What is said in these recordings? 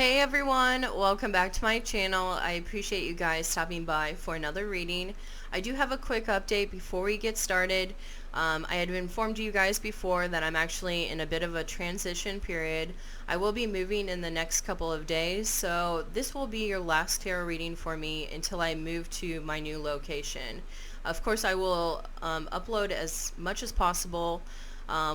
Hey everyone, welcome back to my channel. I appreciate you guys stopping by for another reading. I do have a quick update before we get started. I had informed you guys before that I'm actually in a bit of a transition period. I will be moving in the next couple of days, so this will be your last tarot reading for me until I move to my new location. Of course, I will upload as much as possible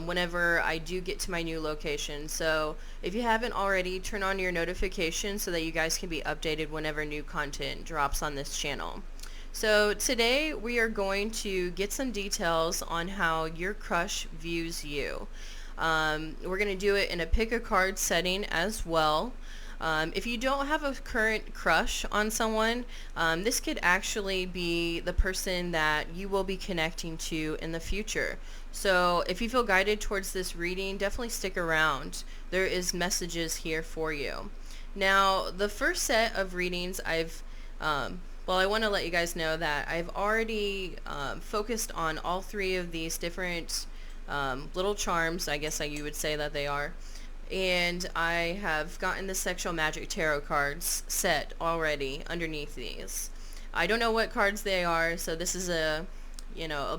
whenever I do get to my new location. So if you haven't already, turn on your notifications so that you guys can be updated whenever new content drops on this channel. So today we are going to get some details on how your crush views you. We're going to do it in a pick a card setting as well. If you don't have a current crush on someone, this could actually be the person that you will be connecting to in the future. So if you feel guided towards this reading, definitely stick around. There is messages here for you. Now, the first set of readings I want to let you guys know that I've already focused on all three of these different little charms, I guess you would say that they are. And I have gotten the Sexual Magic Tarot cards set already underneath these. I don't know what cards they are, so this is a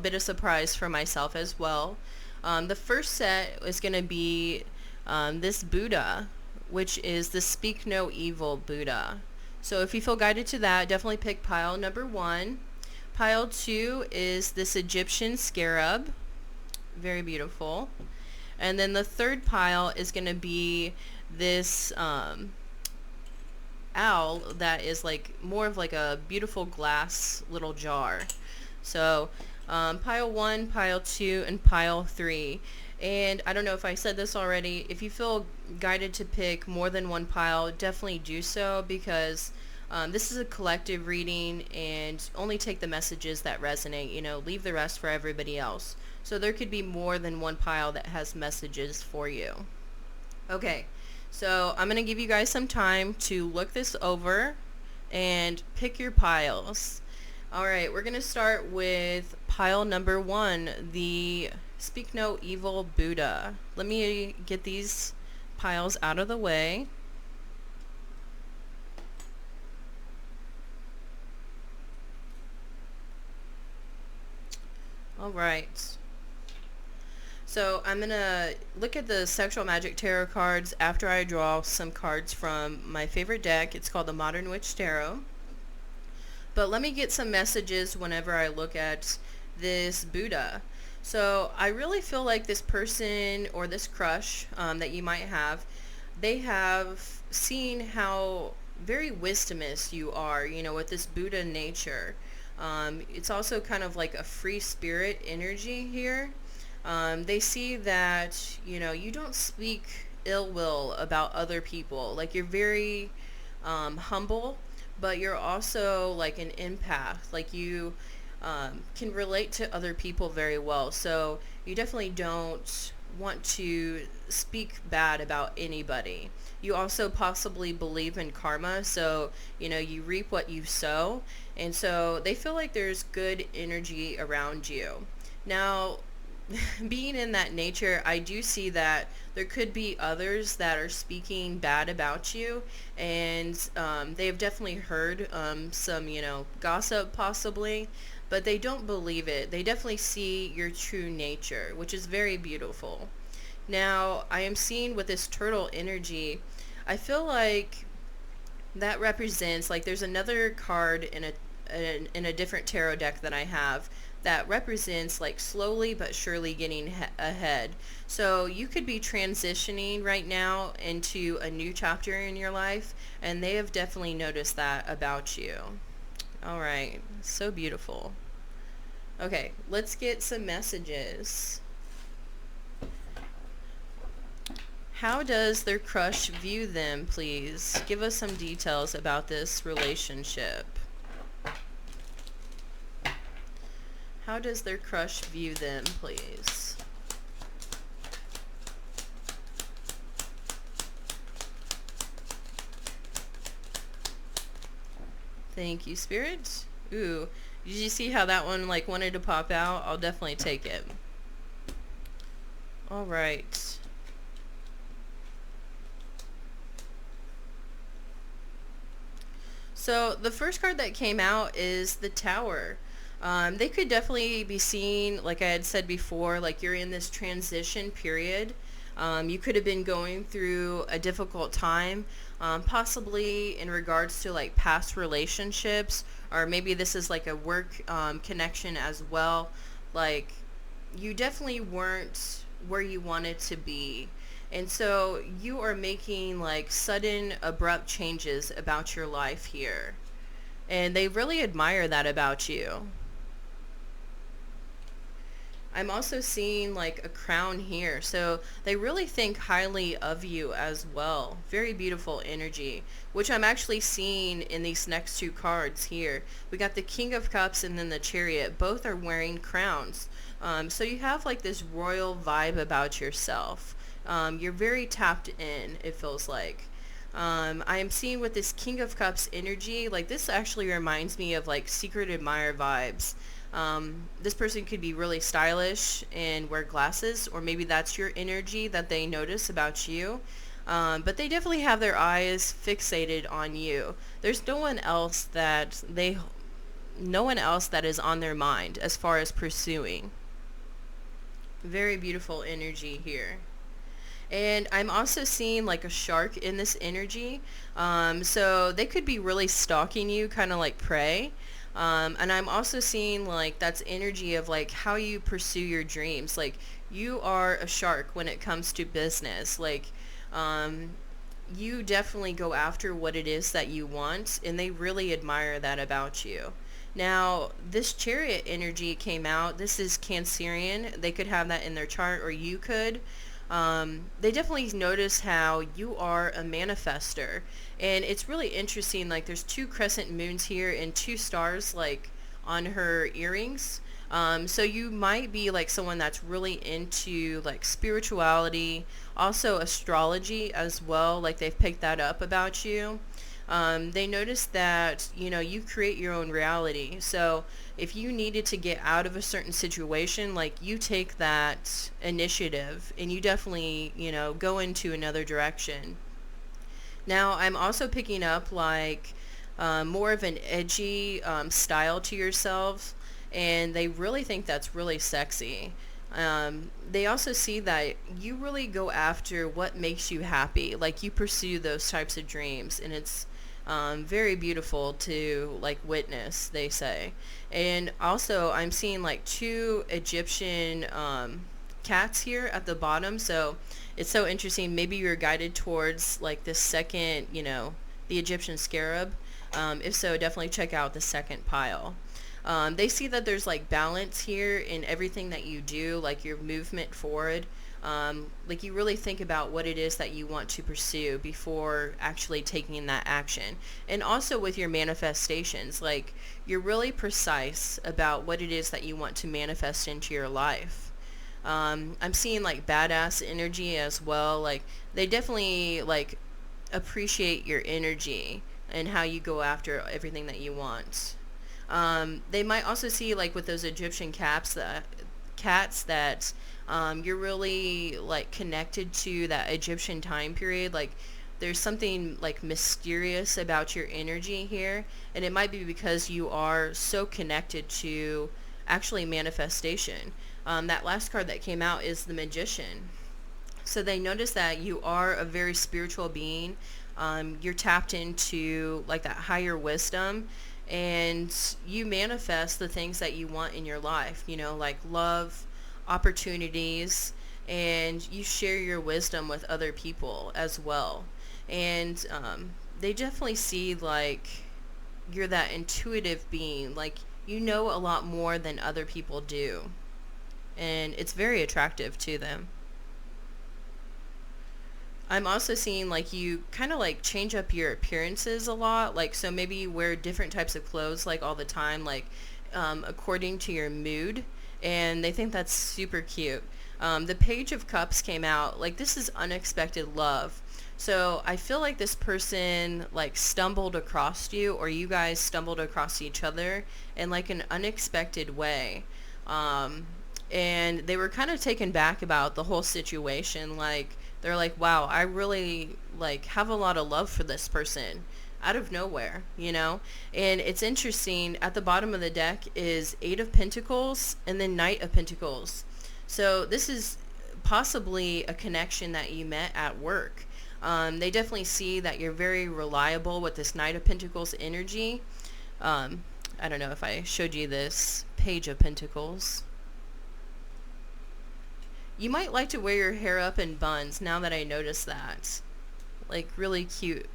bit of surprise for myself as well. The first set is going to be this Buddha, which is the Speak No Evil Buddha. So if you feel guided to that, definitely pick pile number 1. Pile 2 is this Egyptian Scarab. Very beautiful. And then the third pile is going to be this owl that is like more of like a beautiful glass little jar. So pile 1, pile 2, and pile 3. And I don't know if I said this already, if you feel guided to pick more than one pile, definitely do so, because this is a collective reading and only take the messages that resonate, leave the rest for everybody else. So there could be more than one pile that has messages for you. Okay, so I'm going to give you guys some time to look this over and pick your piles. Alright, we're going to start with pile number 1, the Speak No Evil Buddha. Let me get these piles out of the way. Alright. So I'm going to look at the Sexual Magic Tarot cards after I draw some cards from my favorite deck. It's called the Modern Witch Tarot. But let me get some messages whenever I look at this Buddha. So I really feel like this person or this crush that you might have, they have seen how very wisdomous you are, with this Buddha nature. It's also kind of like a free spirit energy here. They see that, you don't speak ill will about other people. Like, you're very humble, but you're also like an empath. Like, you can relate to other people very well. So you definitely don't want to speak bad about anybody. You also possibly believe in karma, so you reap what you sow, and so they feel like there's good energy around you. Now, being in that nature, I do see that there could be others that are speaking bad about you, and they have definitely heard some, gossip possibly, but they don't believe it. They definitely see your true nature, which is very beautiful. Now, I am seeing with this turtle energy, I feel like that represents, like, there's another card in a different tarot deck that I have that represents like slowly but surely getting ahead. So you could be transitioning right now into a new chapter in your life, and they have definitely noticed that about you. Alright, so beautiful. Okay, let's get some messages. How does their crush view them, please? Give us some details about this relationship. How does their crush view them, please? Thank you, Spirit. Ooh, did you see how that one like wanted to pop out? I'll definitely take it. Alright. So the first card that came out is the Tower. They could definitely be seen, like I had said before, like you're in this transition period. You could have been going through a difficult time, possibly in regards to like past relationships, or maybe this is like a work connection as well. Like you definitely weren't where you wanted to be. And so you are making like sudden abrupt changes about your life here. And they really admire that about you. I'm also seeing like a crown here. So they really think highly of you as well. Very beautiful energy, which I'm actually seeing in these next two cards here. We got the King of Cups and then the Chariot. Both are wearing crowns. So you have like this royal vibe about yourself. You're very tapped in, it feels like. I am seeing with this King of Cups energy, like this actually reminds me of like Secret Admirer vibes. This person could be really stylish and wear glasses, or maybe that's your energy that they notice about you. But they definitely have their eyes fixated on you. There's no one else that is on their mind as far as pursuing. Very beautiful energy here. And I'm also seeing like a shark in this energy. So they could be really stalking you, kind of like prey. And I'm also seeing like that's energy of like how you pursue your dreams. Like you are a shark when it comes to business. Like you definitely go after what it is that you want, and they really admire that about you. Now, this Chariot energy came out. This is Cancerian. They could have that in their chart, or you could. They definitely notice how you are a manifester. And it's really interesting, like there's two crescent moons here and two stars like on her earrings. So you might be like someone that's really into like spirituality, also astrology as well, like they've picked that up about you. They notice that, you know, you create your own reality. So if you needed to get out of a certain situation, like you take that initiative and you definitely, you know, go into another direction. Now, I'm also picking up like more of an edgy style to yourself, and they really think that's really sexy. They also see that you really go after what makes you happy. Like you pursue those types of dreams, and it's very beautiful to like witness, they say. And also I'm seeing like two Egyptian cats here at the bottom. So it's so interesting. Maybe you're guided towards like this second, you know, the Egyptian scarab. If so, definitely check out the second pile. They see that there's like balance here in everything that you do, like your movement forward. Like you really think about what it is that you want to pursue before actually taking that action. And also with your manifestations, like you're really precise about what it is that you want to manifest into your life. I'm seeing like badass energy as well. Like they definitely like appreciate your energy and how you go after everything that you want. They might also see like with those Egyptian cats that you're really like connected to that Egyptian time period. Like there's something like mysterious about your energy here, and it might be because you are so connected to actually manifestation. That last card that came out is the Magician. So they notice that you are a very spiritual being. You're tapped into like that higher wisdom, and you manifest the things that you want in your life, you know, like love, opportunities, and you share your wisdom with other people as well. And they definitely see like you're that intuitive being, like you know a lot more than other people do, and it's very attractive to them. I'm also seeing like you kind of like change up your appearances a lot. Like, so maybe you wear different types of clothes like all the time, like according to your mood. And they think that's super cute. The Page of Cups came out. Like, this is unexpected love. So I feel like this person like stumbled across you, or you guys stumbled across each other in like an unexpected way. And they were kind of taken back about the whole situation. Like, they're like, wow, I really like have a lot of love for this person. out of nowhere, you know? And it's interesting, at the bottom of the deck is Eight of Pentacles and then Knight of Pentacles. So this is possibly a connection that you met at work. They definitely see that you're very reliable with this Knight of Pentacles energy. I don't know if I showed you this Page of Pentacles. You might like to wear your hair up in buns, now that I notice that. Like, really cute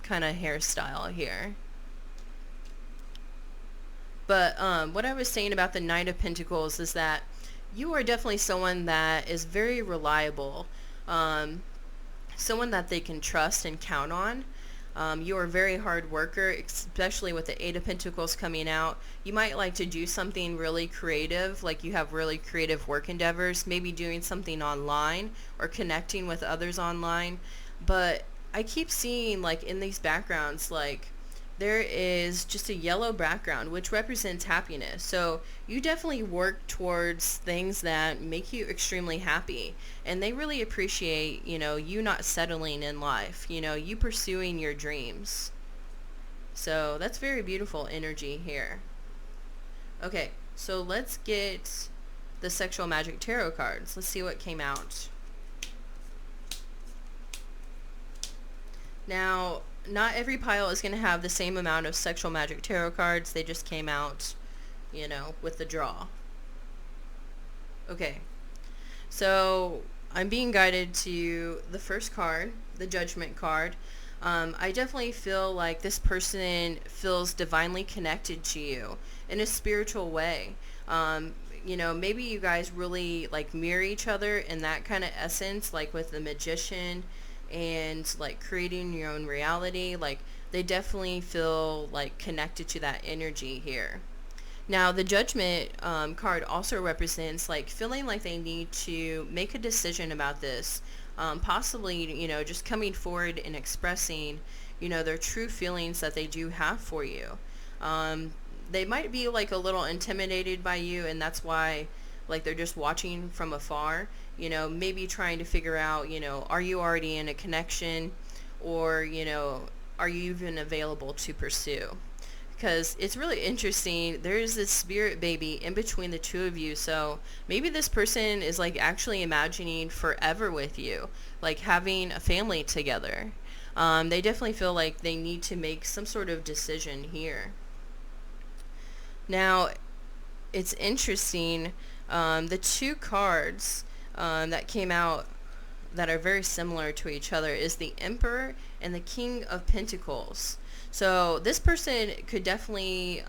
kind of hairstyle here. But what I was saying about the Knight of Pentacles is that you are definitely someone that is very reliable. Someone that they can trust and count on. You are a very hard worker, especially with the Eight of Pentacles coming out. You might like to do something really creative, like you have really creative work endeavors, maybe doing something online or connecting with others online. But I keep seeing, like, in these backgrounds, like, there is just a yellow background, which represents happiness. So you definitely work towards things that make you extremely happy. And they really appreciate, you know, you not settling in life, you know, you pursuing your dreams. So that's very beautiful energy here. Okay, so let's get the Sexual Magic Tarot cards. Let's see what came out. Now, not every pile is going to have the same amount of Sexual Magic Tarot cards. They just came out, you know, with the draw. Okay. So, I'm being guided to the first card, the Judgment card. I definitely feel like this person feels divinely connected to you in a spiritual way. You know, maybe you guys really, like, mirror each other in that kind of essence, like with the Magician and, like, creating your own reality. Like, they definitely feel, like, connected to that energy here. Now, the Judgment card also represents, like, feeling like they need to make a decision about this. Possibly, you know, just coming forward and expressing, you know, their true feelings that they do have for you. They might be, like, a little intimidated by you, and that's why, like, they're just watching from afar. You know, maybe trying to figure out, you know, are you already in a connection, or, you know, are you even available to pursue? Because it's really interesting. There's this spirit baby in between the two of you. So maybe this person is, like, actually imagining forever with you, like having a family together. They definitely feel like they need to make some sort of decision here. Now, it's interesting. The two cards that came out that are very similar to each other is the Emperor and the King of Pentacles. So this person could definitely,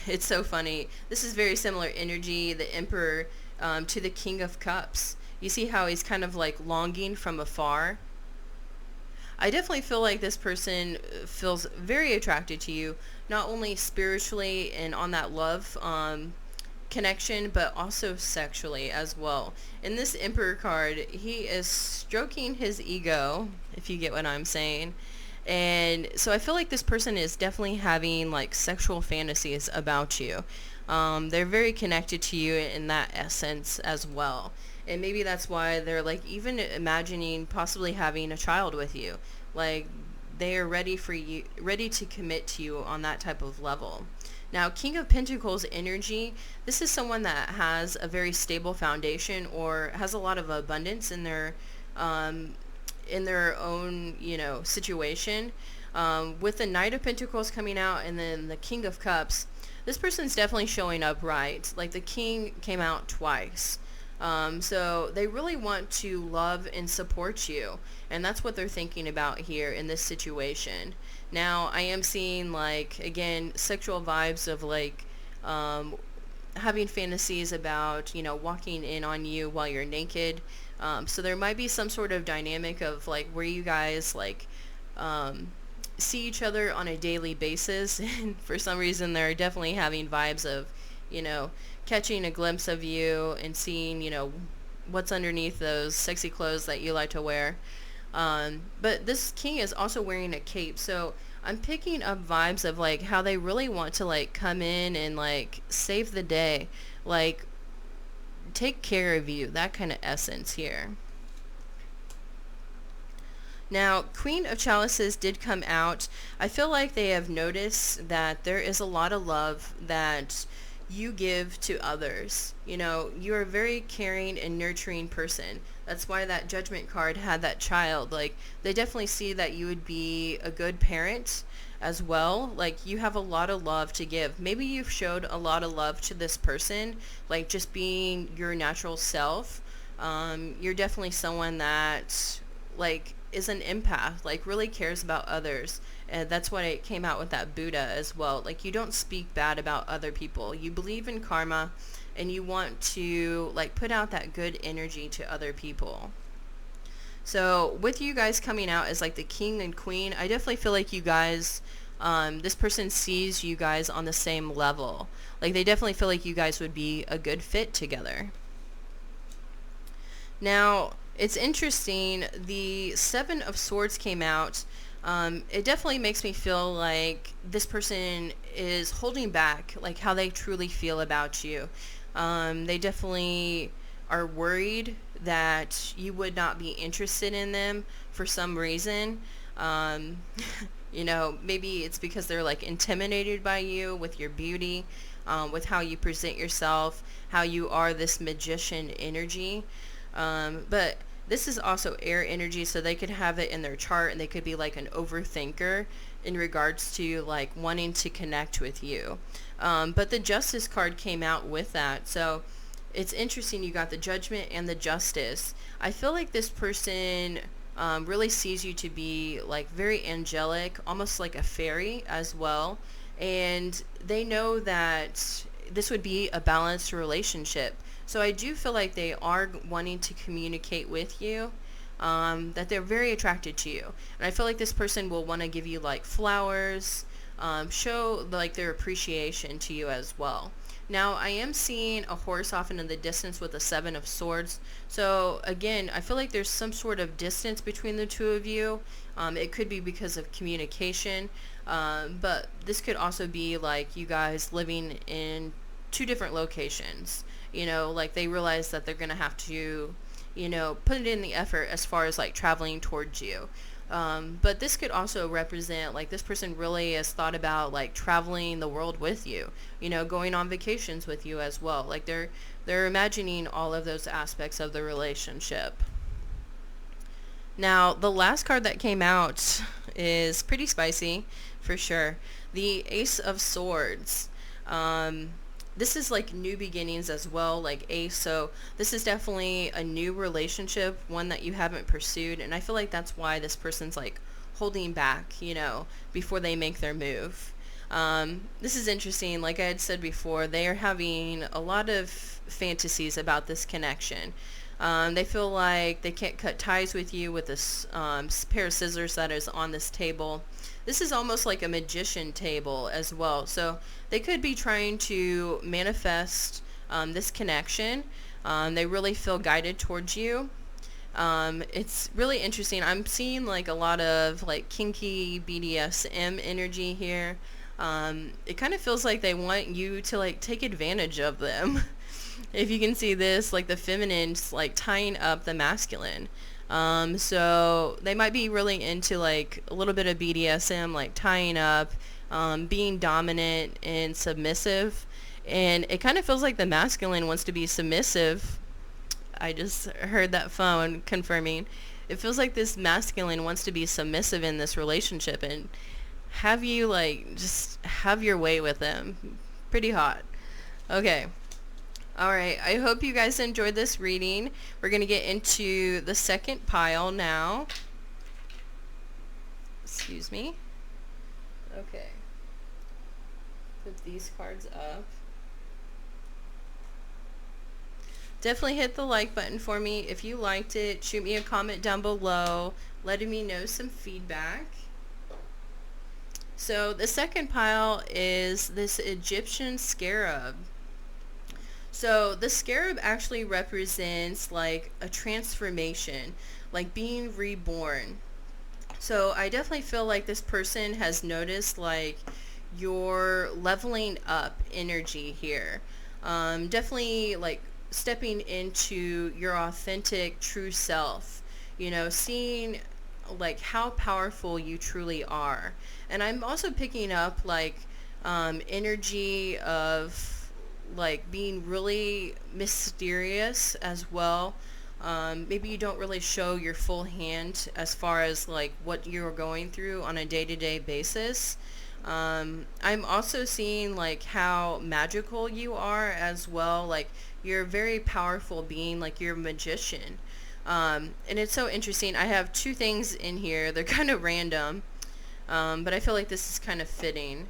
it's so funny. This is very similar energy, the Emperor, to the King of Cups. You see how he's kind of like longing from afar? I definitely feel like this person feels very attracted to you, not only spiritually and on that love connection, but also sexually as well. In this Emperor card, he is stroking his ego, if you get what I'm saying. And so I feel like this person is definitely having, like, sexual fantasies about you. They're very connected to you in that essence as well. And maybe that's why they're, like, even imagining possibly having a child with you. Like, they are ready to commit to you on that type of level. Now, King of Pentacles energy, this is someone that has a very stable foundation or has a lot of abundance in their own, you know, situation. With the Knight of Pentacles coming out and then the King of Cups, this person's definitely showing up right. Like, the King came out twice. So they really want to love and support you, and that's what they're thinking about here in this situation. Now, I am seeing, like, again, sexual vibes of, like, having fantasies about, you know, walking in on you while you're naked. So there might be some sort of dynamic of, like, where you guys, like, see each other on a daily basis, and for some reason they're definitely having vibes of, you know, catching a glimpse of you and seeing, you know, what's underneath those sexy clothes that you like to wear. But this king is also wearing a cape, so I'm picking up vibes of, like, how they really want to, like, come in and, like, save the day, like, take care of you, that kind of essence here. Now, Queen of Chalices did come out. I feel like they have noticed that there is a lot of love that you give to others. You know, you're a very caring and nurturing person. That's why that Judgment card had that child. Like, they definitely see that you would be a good parent as well. Like, you have a lot of love to give. Maybe you've showed a lot of love to this person, like just being your natural self. You're definitely someone that, like, is an empath, like really cares about others. And that's why it came out with that Buddha as well. Like, you don't speak bad about other people. You believe in karma and you want to like put out that good energy to other people. So with you guys coming out as like the king and queen, I definitely feel like you guys, this person sees you guys on the same level. Like, they definitely feel like you guys would be a good fit together. Now, it's interesting, the Seven of Swords came out. It definitely makes me feel like this person is holding back, like how they truly feel about you. They definitely are worried that you would not be interested in them for some reason. Um, you know, maybe it's because they're like intimidated by you with your beauty, with how you present yourself, how you are this magician energy. But this is also air energy, so they could have it in their chart and they could be like an overthinker in regards to like wanting to connect with you. But the Justice card came out with that. So it's interesting, you got the Judgment and the Justice. I feel like this person really sees you to be like very angelic, almost like a fairy as well. And they know that this would be a balanced relationship. So I do feel like they are wanting to communicate with you, that they're very attracted to you. And I feel like this person will want to give you like flowers, show like their appreciation to you as well. Now, I am seeing a horse off into the distance with a Seven of Swords. So again, I feel like there's some sort of distance between the two of you. It could be because of communication, but this could also be like you guys living in two different locations. You know, like they realize that they're going to have to, you know, put in the effort as far as like traveling towards you. But this could also represent like this person really has thought about like traveling the world with you, you know, going on vacations with you as well. Like they're imagining all of those aspects of the relationship. Now, the last card that came out is pretty spicy for sure. The Ace of Swords. This is like new beginnings as well, like Ace. So this is definitely a new relationship, one that you haven't pursued. And I feel like that's why this person's like holding back, you know, before they make their move. This is interesting. Like I had said before, they are having a lot of fantasies about this connection. They feel like they can't cut ties with you with this pair of scissors that is on this table. This is almost like a magician table as well. So they could be trying to manifest this connection. They really feel guided towards you. It's really interesting. I'm seeing like a lot of like kinky BDSM energy here. It kind of feels like they want you to like take advantage of them. If you can see this, like the feminine's like tying up the masculine. So they might be really into like a little bit of BDSM, like tying up, being dominant and submissive. And it kind of feels like the masculine wants to be submissive. I just heard that phone confirming. It feels like this masculine wants to be submissive in this relationship and have you like just have your way with them. Pretty hot. Okay. Alright, I hope you guys enjoyed this reading. We're going to get into the second pile now. Excuse me. Okay. Put these cards up. Definitely hit the like button for me. If you liked it, shoot me a comment down below, letting me know some feedback. So the second pile is this Egyptian scarab. So the scarab actually represents like a transformation, like being reborn. So I definitely feel like this person has noticed like your leveling up energy here. Definitely like stepping into your authentic true self, you know, seeing like how powerful you truly are. And I'm also picking up like energy of like being really mysterious as well. Maybe you don't really show your full hand as far as like what you're going through on a day-to-day basis. I'm also seeing like how magical you are as well. Like you're a very powerful being, like you're a magician. And it's so interesting. I have two things in here. They're kind of random, but I feel like this is kind of fitting.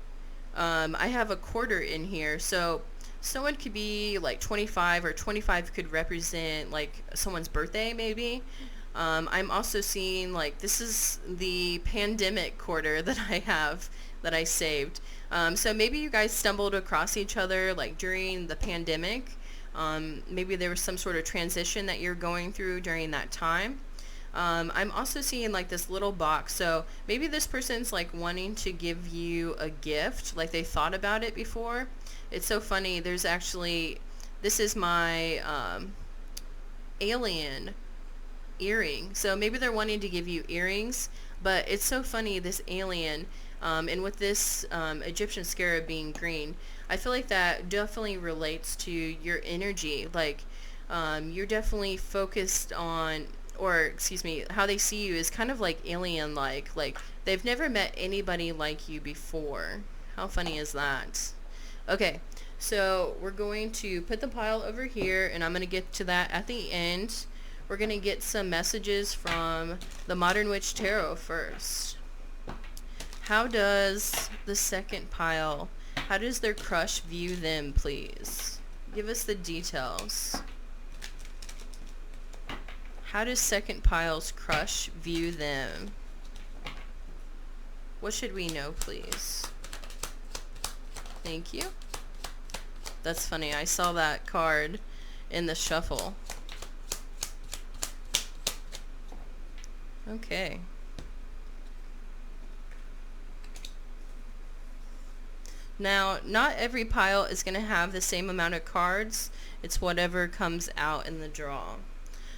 I have a quarter in here, so someone could be like 25, or 25 could represent like someone's birthday maybe. I'm also seeing like this is the pandemic quarter that I have that I saved. So maybe you guys stumbled across each other like during the pandemic. Maybe there was some sort of transition that you're going through during that time. I'm also seeing like this little box. So maybe this person's like wanting to give you a gift, like they thought about it before. It's so funny. There's actually, this is my alien earring. So maybe they're wanting to give you earrings, but it's so funny, this alien, and with this Egyptian scarab being green, I feel like that definitely relates to your energy. Like, you're definitely focused on, or excuse me, how they see you is kind of like alien-like. Like, they've never met anybody like you before. How funny is that? Okay, so we're going to put the pile over here, and I'm going to get to that at the end. We're going to get some messages from the Modern Witch Tarot first. How does the second pile, how does their crush view them, please? Give us the details. How does second pile's crush view them? What should we know, please? Thank you. That's funny. I saw that card in the shuffle. Okay. Now, not every pile is going to have the same amount of cards. It's whatever comes out in the draw.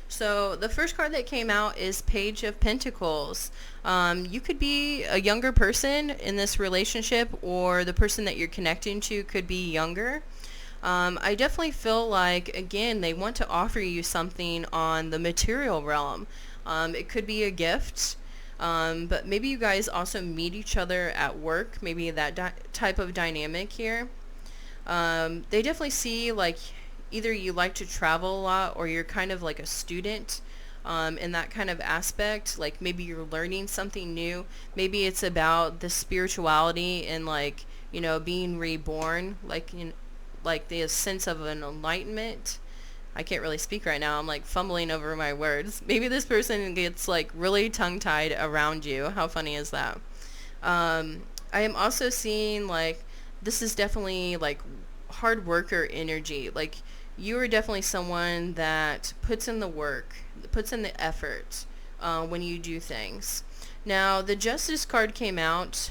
So the first card that came out is Page of Pentacles. You could be a younger person in this relationship, or the person that you're connecting to could be younger. I definitely feel like, again, they want to offer you something on the material realm. It could be a gift, but maybe you guys also meet each other at work, maybe that type of dynamic here. They definitely see like either you like to travel a lot, or you're kind of like a student in that kind of aspect. Like maybe you're learning something new. Maybe it's about the spirituality and like, you know, being reborn, like, you know, like the sense of an enlightenment. I can't really speak right now. I'm like fumbling over my words. Maybe this person gets like really tongue-tied around you. How funny is that? I am also seeing like this is definitely like hard worker energy. Like you are definitely someone that puts in the work, puts in the effort when you do things. Now the Justice card came out.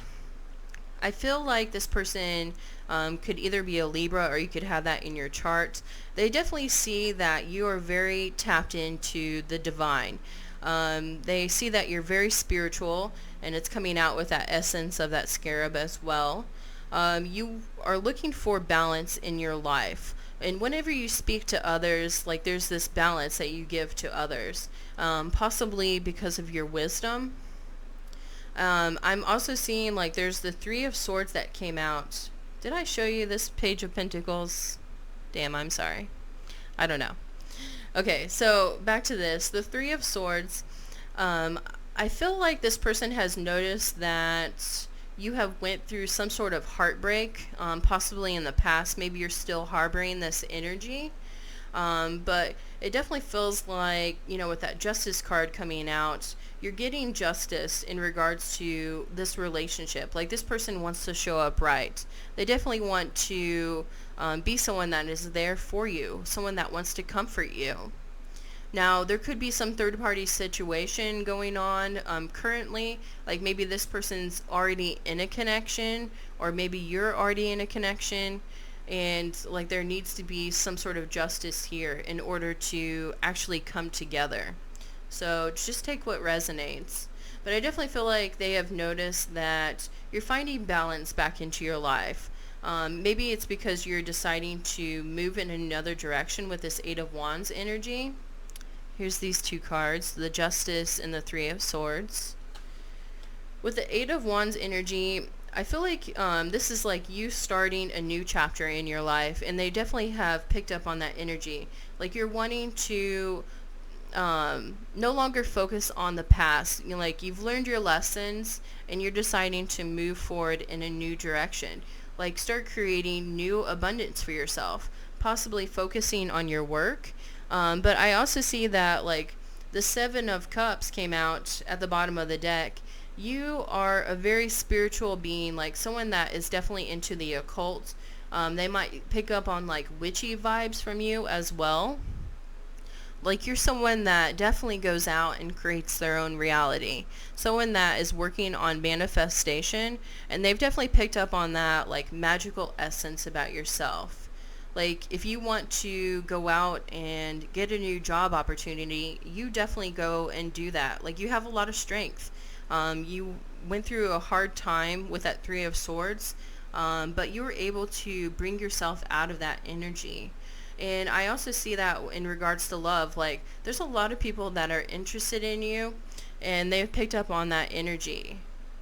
I feel like this person could either be a Libra, or you could have that in your chart. They definitely see that you are very tapped into the divine. They see that you're very spiritual, and it's coming out with that essence of that scarab as well. You are looking for balance in your life. And whenever you speak to others, like there's this balance that you give to others, possibly because of your wisdom. I'm also seeing like there's the Three of Swords that came out. Did I show you this Page of Pentacles? Damn, I'm sorry. I don't know. Okay, so back to this. The Three of Swords. I feel like this person has noticed that you have went through some sort of heartbreak, possibly in the past. Maybe you're still harboring this energy. But it definitely feels like, you know, with that Justice card coming out, you're getting justice in regards to this relationship. Like this person wants to show up right. They definitely want to be someone that is there for you, someone that wants to comfort you. Now, there could be some third-party situation going on currently. Like maybe this person's already in a connection, or maybe you're already in a connection. And like there needs to be some sort of justice here in order to actually come together. So just take what resonates. but I definitely feel like they have noticed that you're finding balance back into your life. Maybe it's because you're deciding to move in another direction with this Eight of Wands energy. Here's these two cards, the Justice and the Three of Swords. With the Eight of Wands energy, I feel like this is like you starting a new chapter in your life, and they definitely have picked up on that energy. Like you're wanting to no longer focus on the past. You know, like you've learned your lessons, and you're deciding to move forward in a new direction. Like start creating new abundance for yourself, possibly focusing on your work. But I also see that like the Seven of Cups came out at the bottom of the deck. You are a very spiritual being, like someone that is definitely into the occult. They might pick up on like witchy vibes from you as well. Like you're someone that definitely goes out and creates their own reality. Someone that is working on manifestation, and they've definitely picked up on that like magical essence about yourself. Like if you want to go out and get a new job opportunity, you definitely go and do that. Like you have a lot of strength. You went through a hard time with that Three of Swords, but you were able to bring yourself out of that energy. And I also see that in regards to love. Like there's a lot of people that are interested in you, and they've picked up on that energy.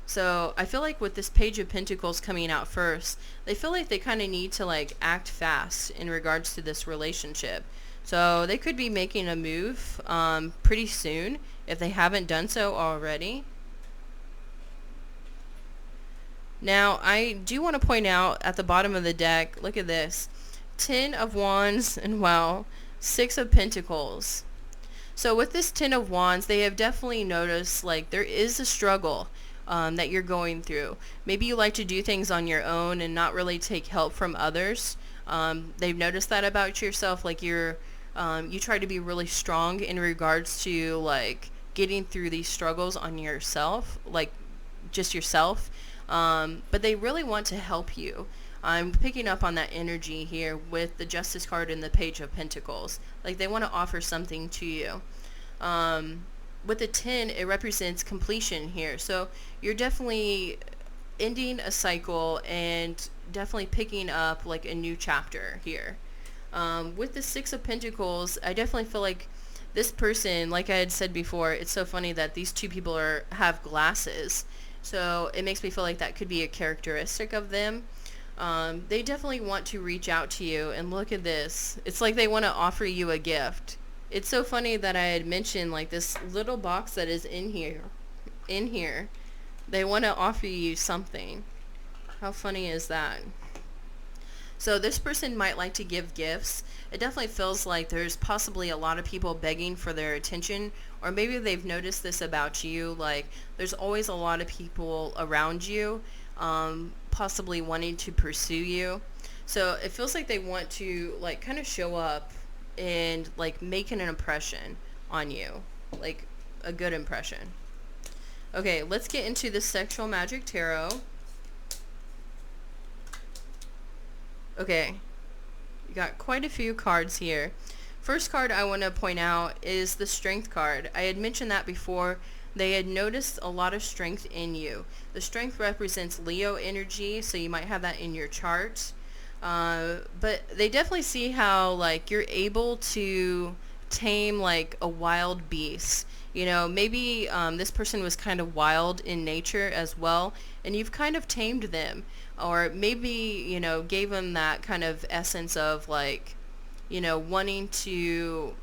So I feel like with this Page of Pentacles coming out first, they feel like they kind of need to like act fast in regards to this relationship. So they could be making a move pretty soon if they haven't done so already. Now I do want to point out at the bottom of the deck, look at this. 10 of Wands and wow, 6 of Pentacles. So with this 10 of Wands, they have definitely noticed like there is a struggle that you're going through. Maybe you like to do things on your own and not really take help from others. They've noticed that about yourself. Like you try to be really strong in regards to like getting through these struggles on yourself, like just yourself. But they really want to help you. I'm picking up on that energy here with the Justice card and the Page of Pentacles. Like they want to offer something to you. With the 10, it represents completion here. So you're definitely ending a cycle and definitely picking up like a new chapter here. With the 6 of Pentacles, I definitely feel like this person, like I had said before, it's so funny that these two people have glasses. So it makes me feel like that could be a characteristic of them. They definitely want to reach out to you, and look at this. It's like they want to offer you a gift. It's so funny that I had mentioned like this little box that is in here. They want to offer you something. How funny is that? So this person might like to give gifts. It definitely feels like there's possibly a lot of people begging for their attention, or maybe they've noticed this about you. Like there's always a lot of people around you, possibly wanting to pursue you. So it feels like they want to like kind of show up and like make an impression on you, like a good impression. Okay, let's get into the Sexual Magic Tarot. Okay, you got quite a few cards here. First card I want to point out is the Strength card. I had mentioned that before. They had noticed a lot of strength in you. The strength represents Leo energy, so you might have that in your chart. But they definitely see how like you're able to tame like a wild beast. You know, maybe this person was kind of wild in nature as well, and you've kind of tamed them. Or maybe, you know, gave them that kind of essence of like, you know, wanting to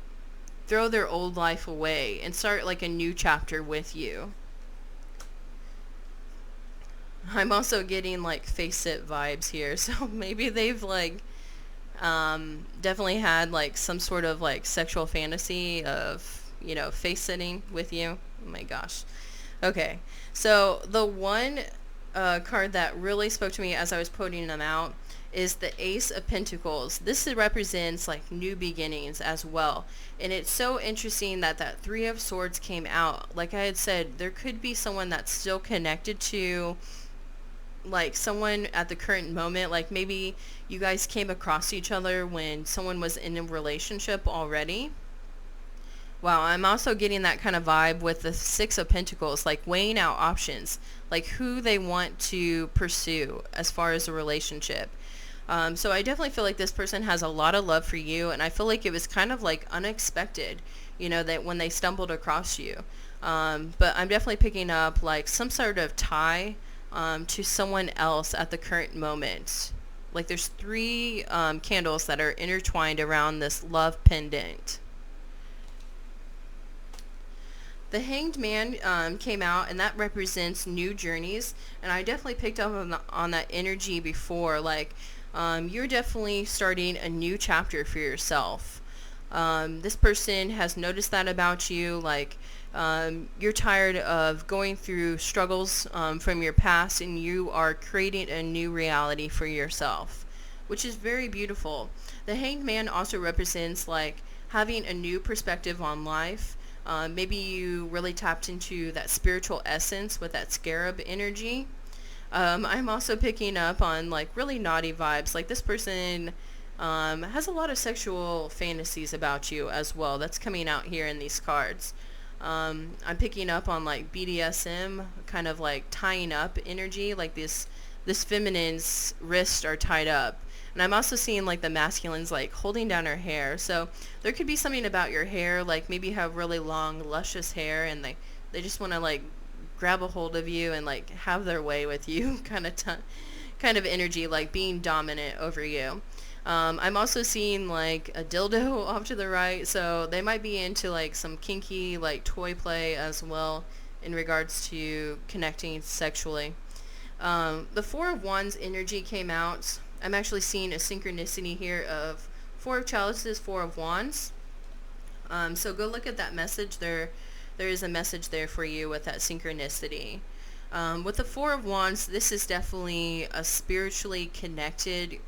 throw their old life away and start like a new chapter with you. I'm also getting like face sit vibes here, so maybe they've like definitely had like some sort of like sexual fantasy of, you know, face sitting with you. Oh my gosh. Okay, so the one card that really spoke to me as I was putting them out is the Ace of Pentacles. This represents like new beginnings as well. And it's so interesting that that Three of Swords came out. Like I had said, there could be someone that's still connected to like someone at the current moment. Like maybe you guys came across each other when someone was in a relationship already. Wow, I'm also getting that kind of vibe with the Six of Pentacles, like weighing out options, like who they want to pursue as far as a relationship. So I definitely feel like this person has a lot of love for you, and I feel like it was kind of like unexpected, that when they stumbled across you. But I'm definitely picking up like some sort of tie to someone else at the current moment. Like there's three candles that are intertwined around this love pendant. The Hanged Man came out, and that represents new journeys. And I definitely picked up on that energy before. Like, you're definitely starting a new chapter for yourself. This person has noticed that about you. Like, you're tired of going through struggles from your past, and you are creating a new reality for yourself, which is very beautiful. The Hanged Man also represents, like, having a new perspective on life. Maybe you really tapped into that spiritual essence with that scarab energy. I'm also picking up on like really naughty vibes. Like this person has a lot of sexual fantasies about you as well. That's coming out here in these cards. I'm picking up on like BDSM, kind of like tying up energy. Like this feminine's wrists are tied up. And I'm also seeing like the masculine's like holding down her hair. So there could be something about your hair, like maybe you have really long, luscious hair, and they just want to like grab a hold of you and like have their way with you, kind of energy, like being dominant over you. I'm also seeing like a dildo off to the right, so they might be into like some kinky like toy play as well in regards to connecting sexually. The Four of Wands energy came out. I'm actually seeing a synchronicity here of Four of Chalices, Four of Wands. So go look at that message. There is a message there for you with that synchronicity. With the Four of Wands, this is definitely a spiritually connected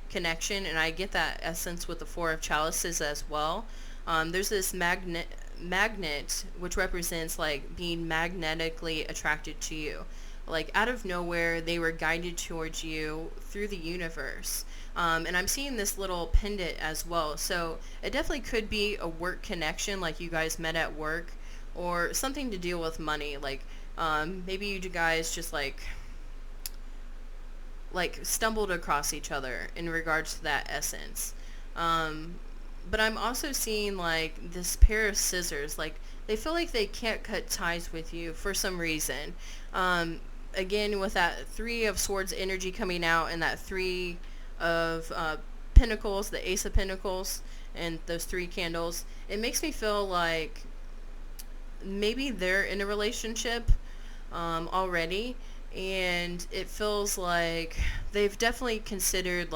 connection, and I get that essence with the Four of Chalices as well. There's this magnet, which represents like being magnetically attracted to you. Like out of nowhere, they were guided towards you through the universe. And I'm seeing this little pendant as well. So it definitely could be a work connection, like you guys met at work, or something to deal with money. Like maybe you guys just like stumbled across each other in regards to that essence. But I'm also seeing like this pair of scissors. Like they feel like they can't cut ties with you for some reason. Again, with that Three of Swords energy coming out, and that Three of Pentacles, the Ace of Pentacles, and those three candles, it makes me feel like maybe they're in a relationship already, and it feels like they've definitely considered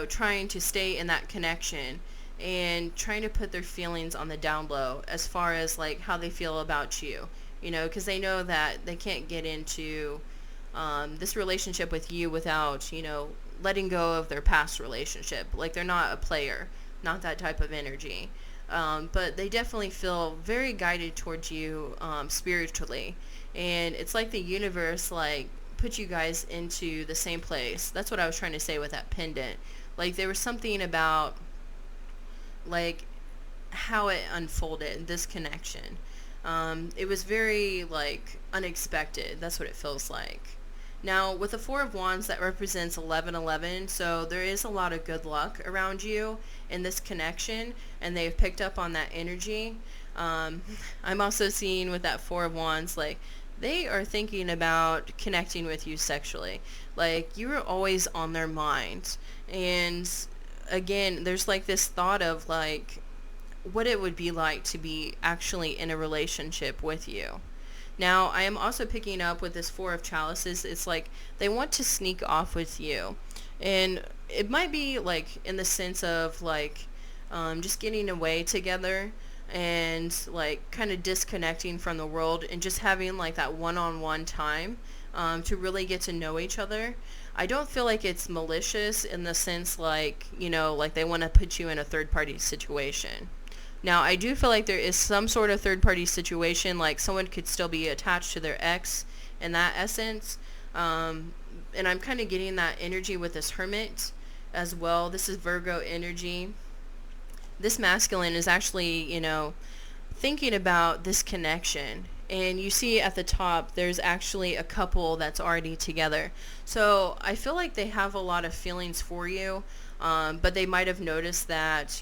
trying to stay in that connection and trying to put their feelings on the down low as far as like how they feel about you, because they know that they can't get into this relationship with you without, letting go of their past relationship. Like they're not a player, not that type of energy. But they definitely feel very guided towards you spiritually. And it's like the universe, like, put you guys into the same place. That's what I was trying to say with that pendant. Like, there was something about, like, how it unfolded, this connection. It was very, like, unexpected. That's what it feels like. Now, with the Four of Wands, that represents 1111, so there is a lot of good luck around you in this connection, and they've picked up on that energy. I'm also seeing with that Four of Wands, like, they are thinking about connecting with you sexually. Like, you are always on their mind. And, again, there's, like, this thought of, like, what it would be like to be actually in a relationship with you. Now, I am also picking up with this Four of Chalices. It's like they want to sneak off with you. And it might be like in the sense of like just getting away together and like kind of disconnecting from the world and just having like that one-on-one time to really get to know each other. I don't feel like it's malicious in the sense like, like they want to put you in a third-party situation. Now, I do feel like there is some sort of third-party situation, like someone could still be attached to their ex in that essence. And I'm kind of getting that energy with this Hermit as well. This is Virgo energy. this masculine is actually, thinking about this connection. And you see at the top, there's actually a couple that's already together. So I feel like they have a lot of feelings for you, but they might have noticed that,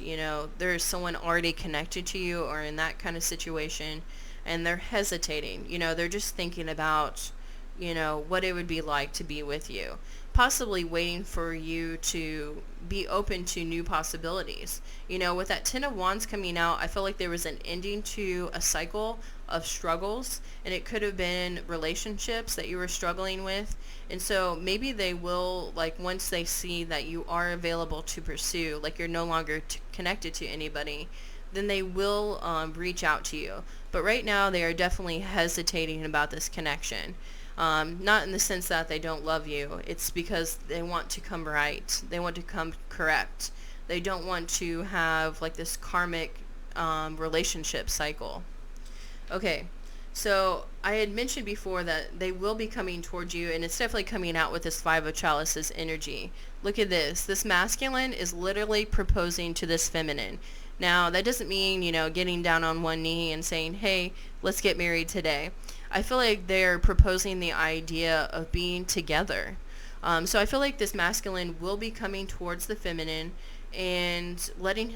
there's someone already connected to you or in that kind of situation, and they're hesitating. They're just thinking about, what it would be like to be with you. Possibly waiting for you to be open to new possibilities. With that Ten of Wands coming out, I feel like there was an ending to a cycle of struggles, and it could have been relationships that you were struggling with. And so maybe they will, like, once they see that you are available to pursue, like you're no longer connected to anybody, then they will reach out to you. But right now, they are definitely hesitating about this connection. Not in the sense that they don't love you. It's because they want to come right. They want to come correct. They don't want to have like this karmic relationship cycle. Okay, so I had mentioned before that they will be coming towards you, and it's definitely coming out with this Five of Chalices energy. Look at this. This masculine is literally proposing to this feminine. Now, that doesn't mean, getting down on one knee and saying, hey, let's get married today. I feel like they're proposing the idea of being together. So I feel like this masculine will be coming towards the feminine and letting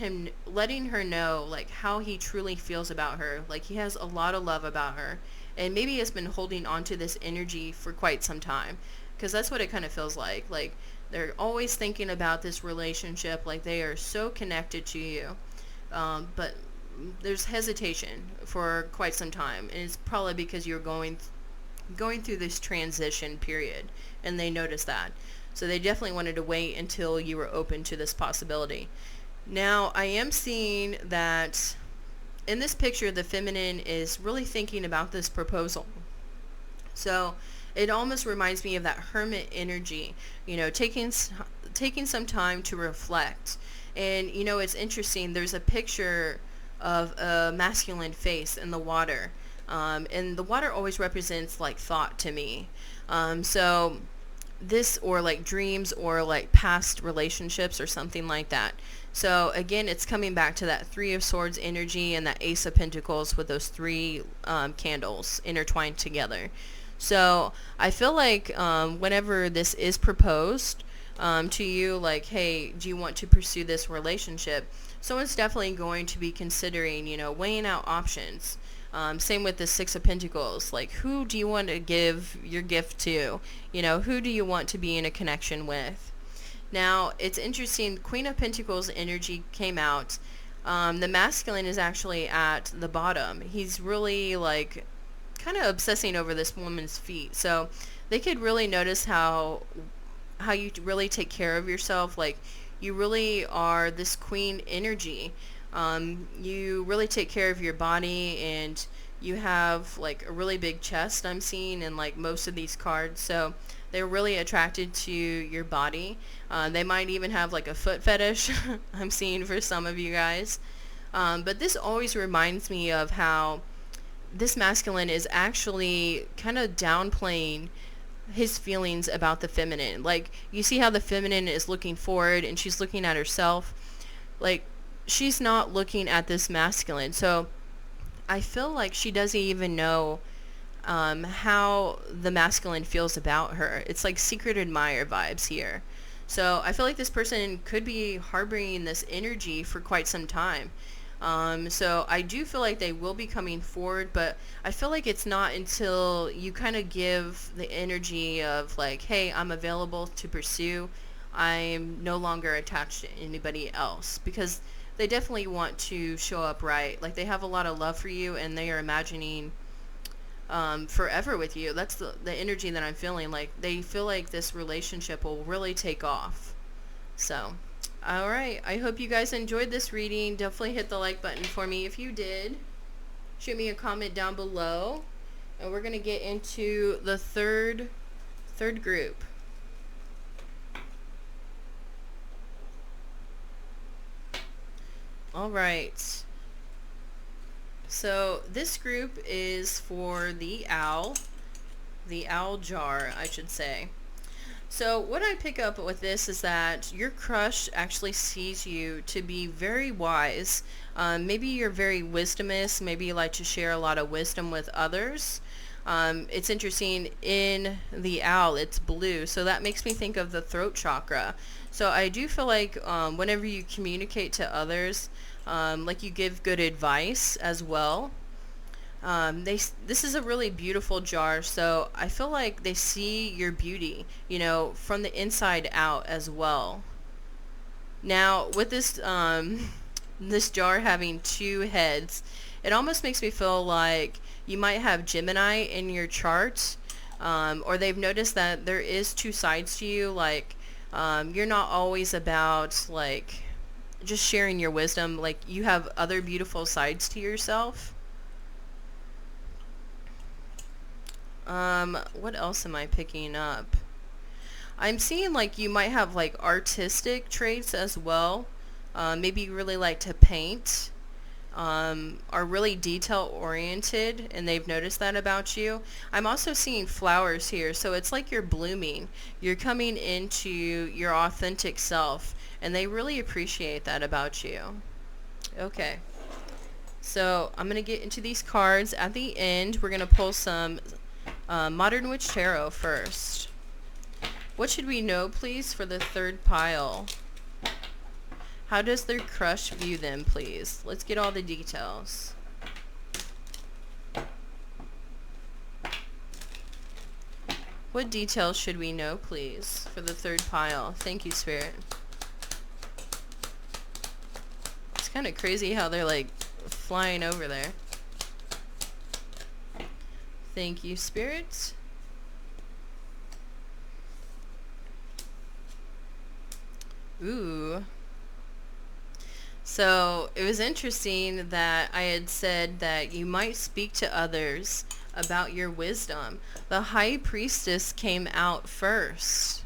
her know like how he truly feels about her. Like he has a lot of love about her, and maybe has been holding on to this energy for quite some time, because that's what it kind of feels like. Like they're always thinking about this relationship, like they are so connected to you, but there's hesitation for quite some time, and it's probably because you're going through this transition period, and they noticed that. So they definitely wanted to wait until you were open to this possibility. Now, I am seeing that in this picture, the feminine is really thinking about this proposal. So it almost reminds me of that hermit energy, taking some time to reflect. And, it's interesting. There's a picture of a masculine face in the water. And the water always represents like thought to me. So this, or like dreams, or like past relationships or something like that. So again, it's coming back to that Three of Swords energy and that Ace of Pentacles with those three candles intertwined together. So I feel like whenever this is proposed to you, like, hey, do you want to pursue this relationship? Someone's definitely going to be considering, weighing out options. Same with the Six of Pentacles. Like, who do you want to give your gift to? Who do you want to be in a connection with? Now, it's interesting. Queen of Pentacles energy came out. The masculine is actually at the bottom. He's really, like, kind of obsessing over this woman's feet. So they could really notice how you really take care of yourself. Like, you really are this queen energy. You really take care of your body, and you have like a really big chest, I'm seeing in like most of these cards. So they're really attracted to your body. They might even have like a foot fetish I'm seeing for some of you guys. But this always reminds me of how this masculine is actually kind of downplaying his feelings about the feminine. Like, you see how the feminine is looking forward and she's looking at herself. Like, she's not looking at this masculine. So I feel like she doesn't even know how the masculine feels about her. It's like secret admirer vibes here. So I feel like this person could be harboring this energy for quite some time. So I do feel like they will be coming forward, but I feel like it's not until you kind of give the energy of like, hey, I'm available to pursue. I'm no longer attached to anybody else, because they definitely want to show up right. Like, they have a lot of love for you, and they are imagining forever with you. That's the energy that I'm feeling. Like, they feel like this relationship will really take off. So, alright, I hope you guys enjoyed this reading. Definitely hit the like button for me if you did. Shoot me a comment down below. And we're going to get into the third group. Alright. So this group is for the owl jar, I should say. So what I pick up with this is that your crush actually sees you to be very wise. Maybe you're very wisdomous. Maybe you like to share a lot of wisdom with others. It's interesting, in the owl, it's blue. So that makes me think of the throat chakra. So I do feel like whenever you communicate to others, like you give good advice as well. This is a really beautiful jar, so I feel like they see your beauty, from the inside out as well. Now, with this this jar having two heads, it almost makes me feel like you might have Gemini in your chart, or they've noticed that there is two sides to you. Like, you're not always about like just sharing your wisdom. Like, you have other beautiful sides to yourself. What else am I picking up? I'm seeing like you might have like artistic traits as well. Maybe you really like to paint, are really detail oriented, and they've noticed that about you. I'm also seeing flowers here, so it's like you're blooming. You're coming into your authentic self, and they really appreciate that about you. Okay. So I'm going to get into these cards. At the end, we're going to pull some Modern Witch Tarot first. What should we know, please, for the third pile? How does their crush view them, please? Let's get all the details. What details should we know, please, for the third pile? Thank you, Spirit. It's kind of crazy how they're, like, flying over there. Thank you, Spirit. Ooh. So it was interesting that I had said that you might speak to others about your wisdom. The High Priestess came out first.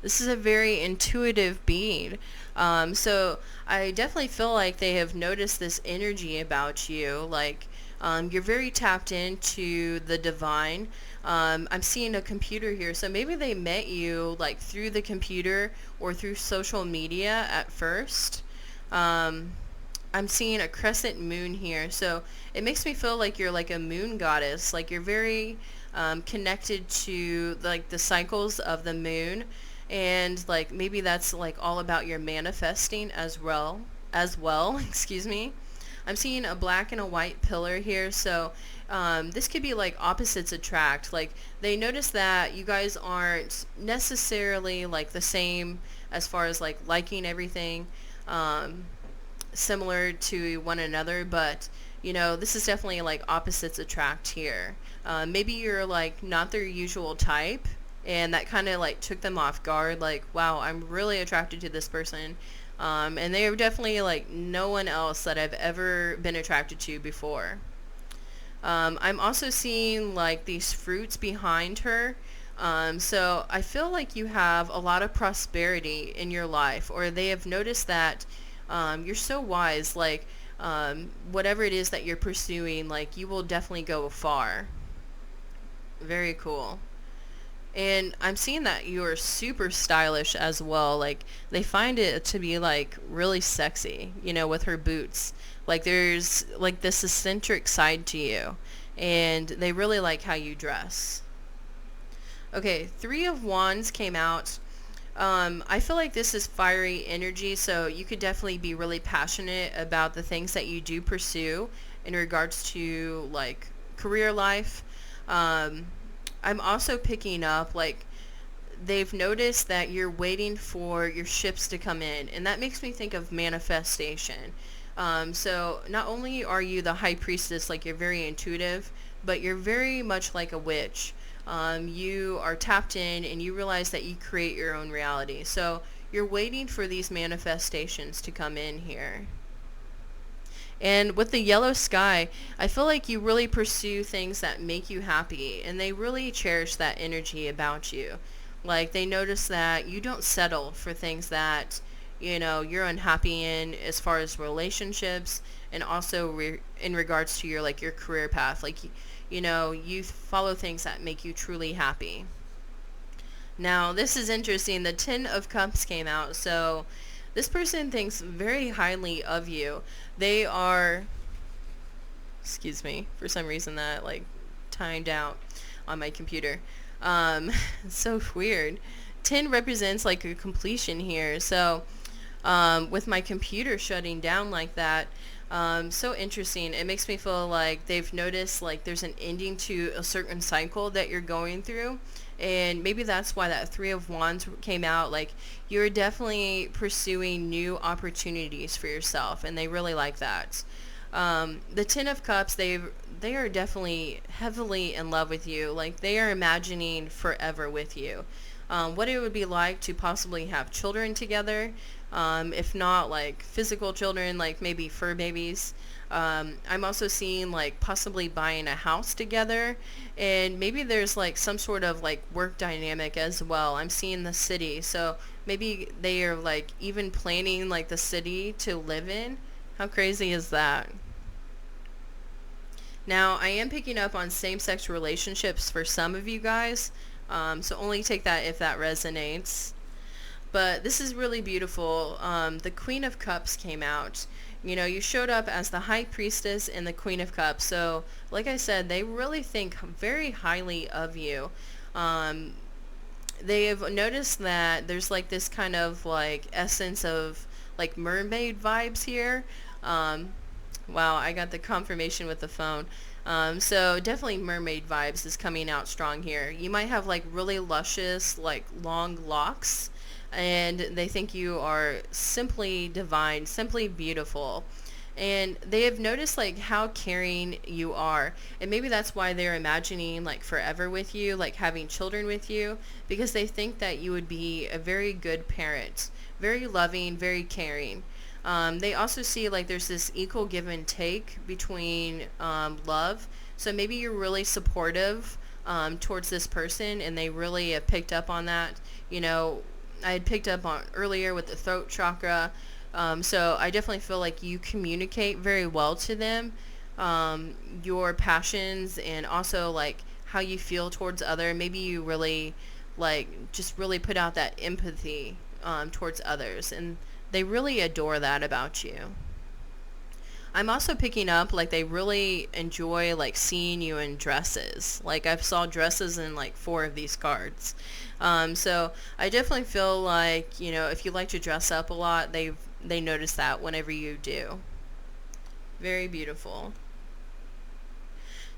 This is a very intuitive being. So I definitely feel like they have noticed this energy about you. Like, you're very tapped into the divine. I'm seeing a computer here. So maybe they met you like through the computer or through social media at first. I'm seeing a crescent moon here. So it makes me feel like you're like a moon goddess. Like you're very connected to like the cycles of the moon. And like maybe that's like all about your manifesting as well, excuse me. I'm seeing a black and a white pillar here, so this could be like opposites attract. Like they notice that you guys aren't necessarily like the same as far as like liking everything similar to one another, but this is definitely like opposites attract here. Maybe you're like not their usual type, and that kind of like took them off guard. Like, wow, I'm really attracted to this person. And they are definitely like no one else that I've ever been attracted to before. I'm also seeing like these fruits behind her. So I feel like you have a lot of prosperity in your life, or they have noticed that you're so wise. Like whatever it is that you're pursuing, like you will definitely go far. Very cool. And I'm seeing that you're super stylish as well. Like they find it to be like really sexy, with her boots. Like there's like this eccentric side to you, and they really like how you dress. Okay, Three of Wands came out. I feel like this is fiery energy, so you could definitely be really passionate about the things that you do pursue in regards to like career life. I'm also picking up like they've noticed that you're waiting for your ships to come in, and that makes me think of manifestation. So not only are you the High Priestess, like you're very intuitive, but you're very much like a witch. You are tapped in, and you realize that you create your own reality. So you're waiting for these manifestations to come in here. And with the yellow sky, I feel like you really pursue things that make you happy, and they really cherish that energy about you. Like they notice that you don't settle for things that, you're unhappy in, as far as relationships, and also in regards to your like your career path. Like you follow things that make you truly happy. Now, this is interesting. The Ten of Cups came out. So, this person thinks very highly of you. They are, excuse me, for some reason that, like, timed out on my computer. It's so weird. 10 represents, like, a completion here. So, with my computer shutting down like that, so interesting. It makes me feel like they've noticed like there's an ending to a certain cycle that you're going through. And maybe that's why that Three of Wands came out. Like, you're definitely pursuing new opportunities for yourself, and they really like that. The Ten of Cups, they are definitely heavily in love with you. Like, they are imagining forever with you. What it would be like to possibly have children together, if not like physical children, like maybe fur babies. I'm also seeing like possibly buying a house together, and maybe there's like some sort of like work dynamic as well. I'm seeing the city, so maybe they are like even planning like the city to live in. How crazy is that? Now, I am picking up on same-sex relationships for some of you guys, so only take that if that resonates. But this is really beautiful. The Queen of Cups came out. You know, you showed up as the High Priestess and the Queen of Cups. So, like I said, they really think very highly of you. Um, they have noticed that there's like this kind of like essence of like mermaid vibes here. Um, wow, I got the confirmation with the phone. So definitely mermaid vibes is coming out strong here. You might have like really luscious, like long locks, and they think you are simply divine, simply beautiful. And they have noticed like how caring you are, and maybe that's why they're imagining like forever with you, like having children with you, because they think that you would be a very good parent, very loving, very caring. They also see like there's this equal give and take between love. So maybe you're really supportive towards this person, and they really have picked up on that. You know, I had picked up on earlier with the throat chakra. So I definitely feel like you communicate very well to them, your passions, and also like how you feel towards other. Maybe you really like just really put out that empathy towards others, and they really adore that about you. I'm also picking up like they really enjoy like seeing you in dresses. Like, I've saw dresses in like four of these cards. So I definitely feel like, you know, if you like to dress up a lot, they notice that whenever you do. Very beautiful.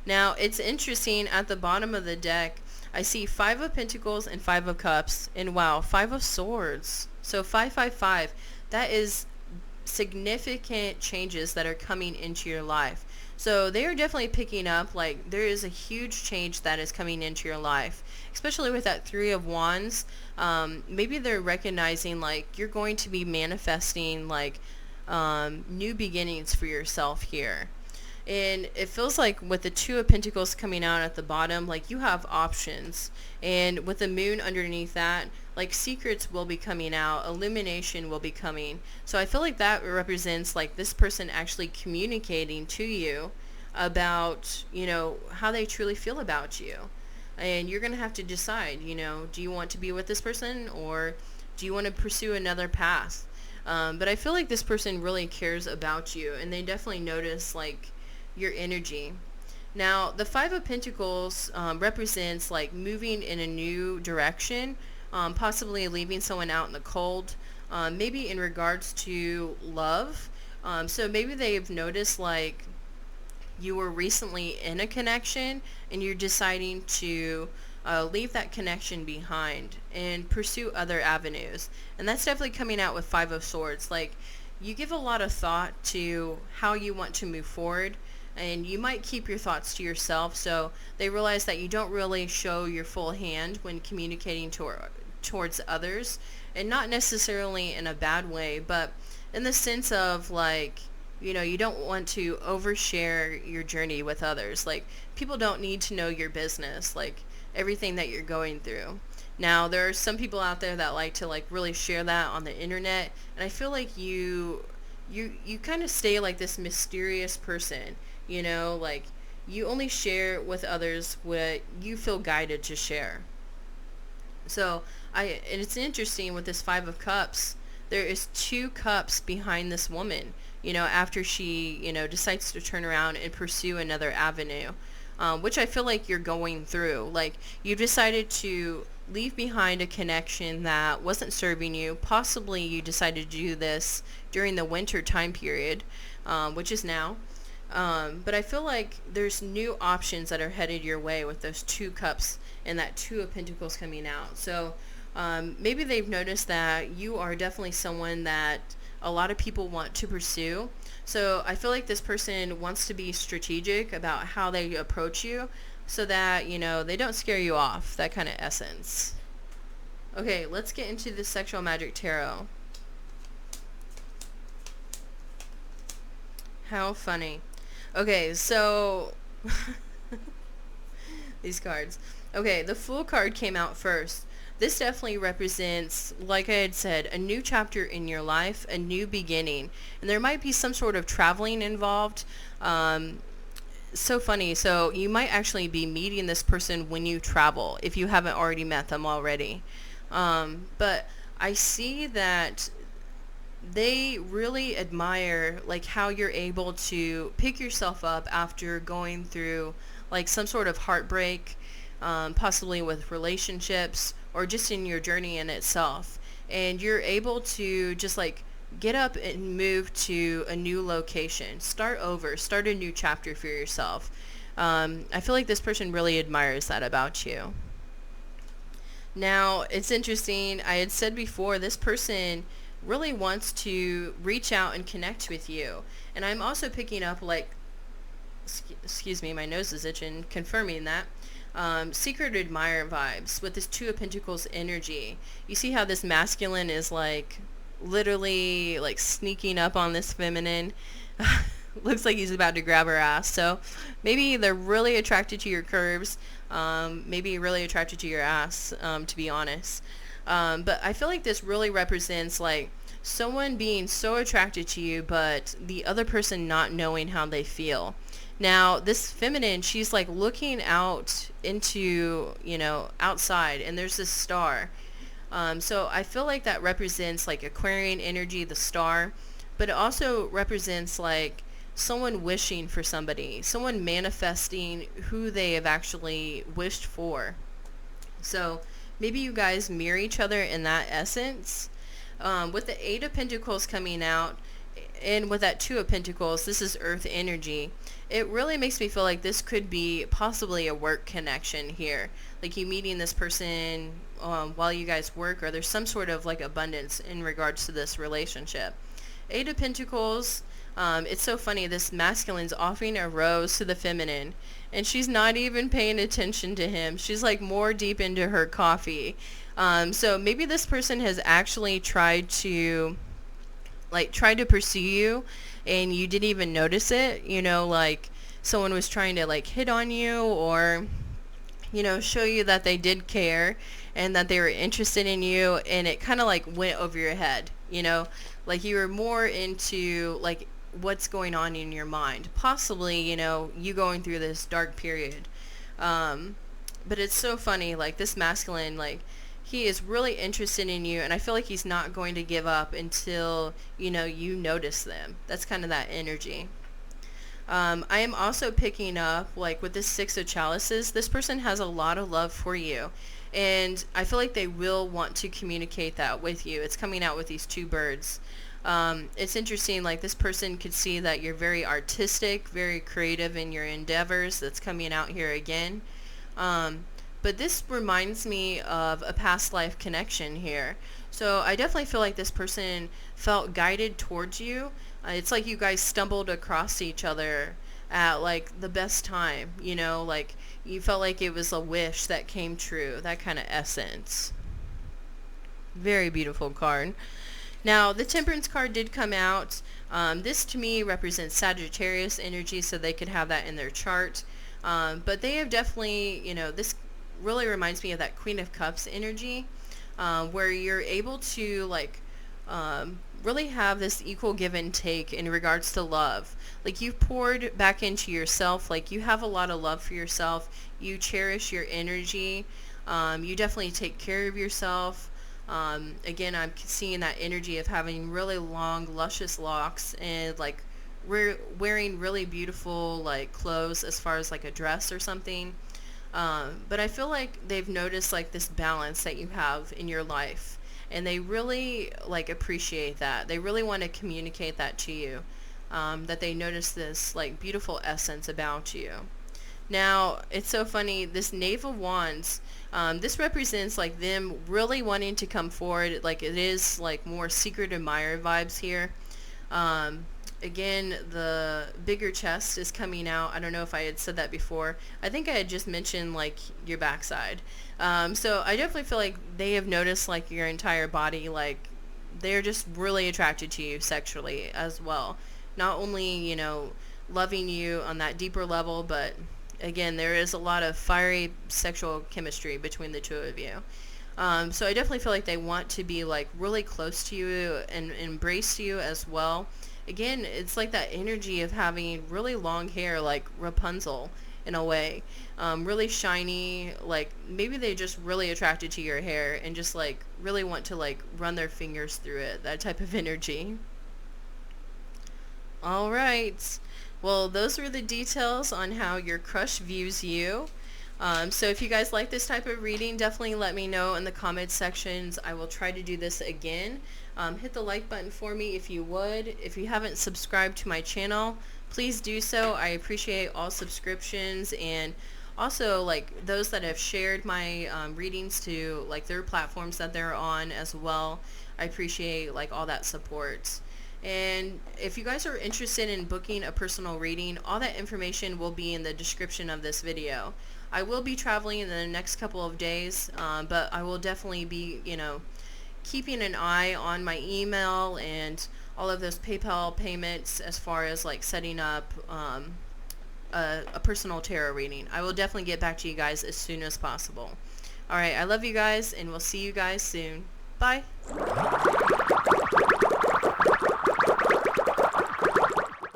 Now, it's interesting, at the bottom of the deck, I see Five of Pentacles and Five of Cups, and wow, Five of Swords. So 555, that is significant changes that are coming into your life. So they are definitely picking up like there is a huge change that is coming into your life, especially with that Three of Wands. Maybe they're recognizing like you're going to be manifesting like new beginnings for yourself here. And it feels like with the Two of Pentacles coming out at the bottom, like you have options. And with the moon underneath that, like secrets will be coming out, illumination will be coming. So I feel like that represents like this person actually communicating to you about, you know, how they truly feel about you. And you're going to have to decide, you know, do you want to be with this person, or do you want to pursue another path? But I feel like this person really cares about you, and they definitely notice like your energy. Now, the Five of Pentacles represents like moving in a new direction, possibly leaving someone out in the cold, maybe in regards to love. So maybe they've noticed like you were recently in a connection, and you're deciding to leave that connection behind and pursue other avenues. And that's definitely coming out with Five of Swords. Like, you give a lot of thought to how you want to move forward, and you might keep your thoughts to yourself. So they realize that you don't really show your full hand when communicating towards others, and not necessarily in a bad way, but in the sense of like, you know, you don't want to overshare your journey with others. Like, people don't need to know your business, like everything that you're going through. Now, there are some people out there that like to like really share that on the internet, and I feel like you kind of stay like this mysterious person, you know, like you only share with others what you feel guided to share. So and it's interesting with this Five of Cups, there is two cups behind this woman, after she, decides to turn around and pursue another avenue, which I feel like you're going through. Like, you've decided to leave behind a connection that wasn't serving you. Possibly you decided to do this during the winter time period, which is now. But I feel like there's new options that are headed your way with those two cups and that Two of Pentacles coming out. So maybe they've noticed that you are definitely someone that a lot of people want to pursue. So I feel like this person wants to be strategic about how they approach you so that, they don't scare you off, that kind of essence. Okay, let's get into the Sexual Magic Tarot. How funny. Okay, so these cards. Okay, the Fool card came out first. This definitely represents, like I had said, a new chapter in your life, a new beginning. And there might be some sort of traveling involved. So funny. So you might actually be meeting this person when you travel, if you haven't already met them already. But I see that they really admire like how you're able to pick yourself up after going through like some sort of heartbreak, possibly with relationships or just in your journey in itself, and you're able to just like get up and move to a new location, start over, start a new chapter for yourself. I feel like this person really admires that about you. Now, it's interesting. I had said before, this person really wants to reach out and connect with you. And I'm also picking up, like, excuse me, my nose is itching, confirming that. Secret admirer vibes with this Two of Pentacles energy. You see how this masculine is, like, literally, like, sneaking up on this feminine. Looks like he's about to grab her ass. So maybe they're really attracted to your curves. Maybe really attracted to your ass, to be honest. But I feel like this really represents like someone being so attracted to you, but the other person not knowing how they feel. Now, this feminine, she's like looking out into, outside, and there's this star. So I feel like that represents like Aquarian energy, the star, but it also represents like someone wishing for somebody, someone manifesting who they have actually wished for. So maybe you guys mirror each other in that essence. With the Eight of Pentacles coming out, and with that Two of Pentacles, this is Earth energy. It really makes me feel like this could be possibly a work connection here. Like you meeting this person while you guys work, or there's some sort of like abundance in regards to this relationship. Eight of Pentacles, it's so funny. This masculine's offering a rose to the feminine, and she's not even paying attention to him. She's like more deep into her coffee. So maybe this person has actually tried to pursue you, and you didn't even notice it. Like someone was trying to like hit on you, or show you that they did care and that they were interested in you, and it kind of like went over your head. Like you were more into like what's going on in your mind, possibly you going through this dark period. But it's so funny, like this masculine, like he is really interested in you, and I feel like he's not going to give up until you notice them. That's kind of that energy. I am also picking up, like with this Six of Chalices, this person has a lot of love for you, and I feel like they will want to communicate that with you. It's coming out with these two birds. It's interesting, like this person could see that you're very artistic, very creative in your endeavors. That's coming out here again. But this reminds me of a past life connection here. So I definitely feel like this person felt guided towards you. It's like you guys stumbled across each other at like the best time, like you felt like it was a wish that came true, that kind of essence. Very beautiful card. Now, the Temperance card did come out. This to me represents Sagittarius energy, so they could have that in their chart. But they have definitely, this really reminds me of that Queen of Cups energy, where you're able to like really have this equal give and take in regards to love. Like you've poured back into yourself, like you have a lot of love for yourself, you cherish your energy, You definitely take care of yourself. Again, I'm seeing that energy of having really long, luscious locks, and like wearing really beautiful like clothes as far as like a dress or something. But I feel like they've noticed like this balance that you have in your life, and they really like appreciate that. They really want to communicate that to you, that they notice this like beautiful essence about you. Now, it's so funny, this Knave of Wands, this represents like them really wanting to come forward. Like it is like more secret admirer vibes here. Um, Again, the bigger chest is coming out. I don't know if I had said that before. I think I had just mentioned like your backside. So I definitely feel like they have noticed like your entire body. Like they're just really attracted to you sexually as well. Not only, loving you on that deeper level, but again, there is a lot of fiery sexual chemistry between the two of you. So I definitely feel like they want to be like really close to you and embrace you as well. Again, it's like that energy of having really long hair, like Rapunzel in a way. Really shiny, like maybe they just really attracted to your hair and just like really want to like run their fingers through it, that type of energy. All right. Well, those were the details on how your crush views you. So if you guys like this type of reading, definitely let me know in the comments sections. I will try to do this again. Hit the like button for me if you would. If you haven't subscribed to my channel, please do so. I appreciate all subscriptions, and also like those that have shared my readings to like their platforms that they're on as well. I appreciate like all that support. And if you guys are interested in booking a personal reading, all that information will be in the description of this video. I will be traveling in the next couple of days, but I will definitely be, keeping an eye on my email and all of those PayPal payments as far as like setting up a personal tarot reading. I will definitely get back to you guys as soon as possible. All right, I love you guys, and we'll see you guys soon. Bye.